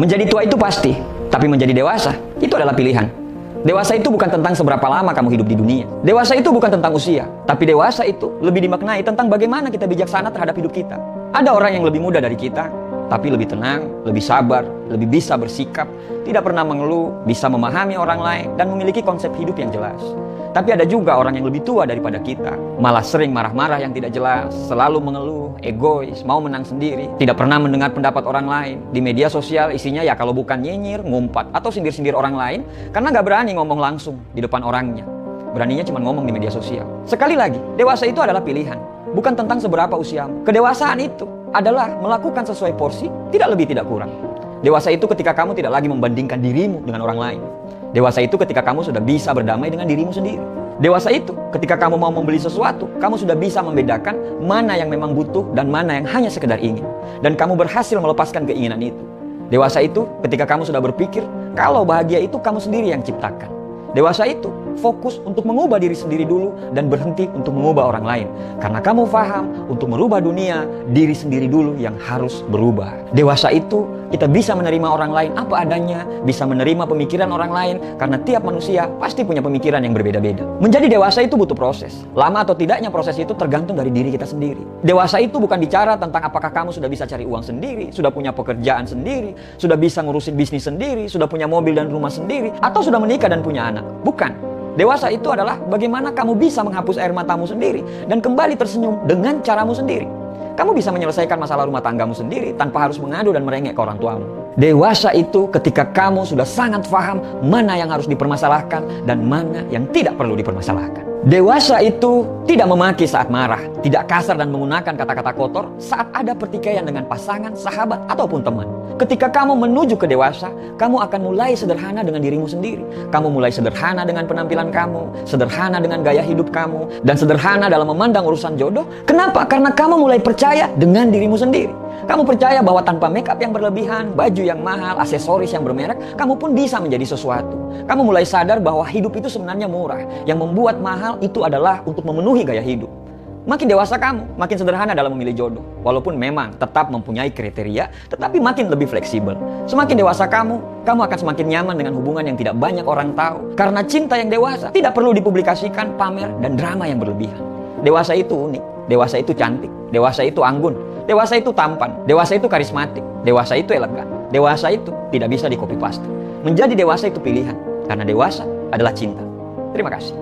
Menjadi tua itu pasti, tapi menjadi dewasa itu adalah pilihan. Dewasa itu bukan tentang seberapa lama kamu hidup di dunia. Dewasa itu bukan tentang usia, tapi dewasa itu lebih dimaknai tentang bagaimana kita bijaksana terhadap hidup kita. Ada orang yang lebih muda dari kita, tapi lebih tenang, lebih sabar, lebih bisa bersikap, tidak pernah mengeluh, bisa memahami orang lain, dan memiliki konsep hidup yang jelas. Tapi ada juga orang yang lebih tua daripada kita, malah sering marah-marah yang tidak jelas, selalu mengeluh, egois, mau menang sendiri, tidak pernah mendengar pendapat orang lain. Di media sosial isinya ya kalau bukan nyinyir, ngumpat, atau sindir-sindir orang lain, karena nggak berani ngomong langsung di depan orangnya. Beraninya cuma ngomong di media sosial. Sekali lagi, dewasa itu adalah pilihan, bukan tentang seberapa usiamu. Kedewasaan itu adalah melakukan sesuai porsi, tidak lebih tidak kurang. Dewasa itu ketika kamu tidak lagi membandingkan dirimu dengan orang lain. Dewasa itu ketika kamu sudah bisa berdamai dengan dirimu sendiri. Dewasa itu ketika kamu mau membeli sesuatu, kamu sudah bisa membedakan mana yang memang butuh dan mana yang hanya sekedar ingin. Dan kamu berhasil melepaskan keinginan itu. Dewasa itu ketika kamu sudah berpikir kalau bahagia itu kamu sendiri yang ciptakan. Dewasa itu fokus untuk mengubah diri sendiri dulu dan berhenti untuk mengubah orang lain. Karena kamu paham untuk merubah dunia, diri sendiri dulu yang harus berubah. Dewasa itu kita bisa menerima orang lain apa adanya, bisa menerima pemikiran orang lain, karena tiap manusia pasti punya pemikiran yang berbeda-beda. Menjadi dewasa itu butuh proses. Lama atau tidaknya proses itu tergantung dari diri kita sendiri. Dewasa itu bukan bicara tentang apakah kamu sudah bisa cari uang sendiri, sudah punya pekerjaan sendiri, sudah bisa ngurusin bisnis sendiri, sudah punya mobil dan rumah sendiri, atau sudah menikah dan punya anak. Bukan. Dewasa itu adalah bagaimana kamu bisa menghapus air matamu sendiri dan kembali tersenyum dengan caramu sendiri. Kamu bisa menyelesaikan masalah rumah tanggamu sendiri tanpa harus mengadu dan merengek ke orang tuamu. Dewasa itu ketika kamu sudah sangat paham mana yang harus dipermasalahkan dan mana yang tidak perlu dipermasalahkan. Dewasa itu tidak memaki saat marah, tidak kasar dan menggunakan kata-kata kotor saat ada pertikaian dengan pasangan, sahabat, ataupun teman. Ketika kamu menuju ke dewasa, kamu akan mulai sederhana dengan dirimu sendiri. Kamu mulai sederhana dengan penampilan kamu, sederhana dengan gaya hidup kamu, dan sederhana dalam memandang urusan jodoh. Kenapa? Karena kamu mulai percaya dengan dirimu sendiri. Kamu percaya bahwa tanpa make up yang berlebihan, baju yang mahal, aksesoris yang bermerek, kamu pun bisa menjadi sesuatu. Kamu mulai sadar bahwa hidup itu sebenarnya murah. Yang membuat mahal itu adalah untuk memenuhi gaya hidup. Makin dewasa kamu, makin sederhana dalam memilih jodoh. Walaupun memang tetap mempunyai kriteria, tetapi makin lebih fleksibel. Semakin dewasa kamu akan semakin nyaman dengan hubungan yang tidak banyak orang tahu. Karena cinta yang dewasa tidak perlu dipublikasikan, pamer, dan drama yang berlebihan. Dewasa itu unik, dewasa itu cantik, dewasa itu anggun, dewasa itu tampan, dewasa itu karismatik, dewasa itu elegan, dewasa itu tidak bisa di copy paste. Menjadi dewasa itu pilihan, karena dewasa adalah cinta. Terima kasih.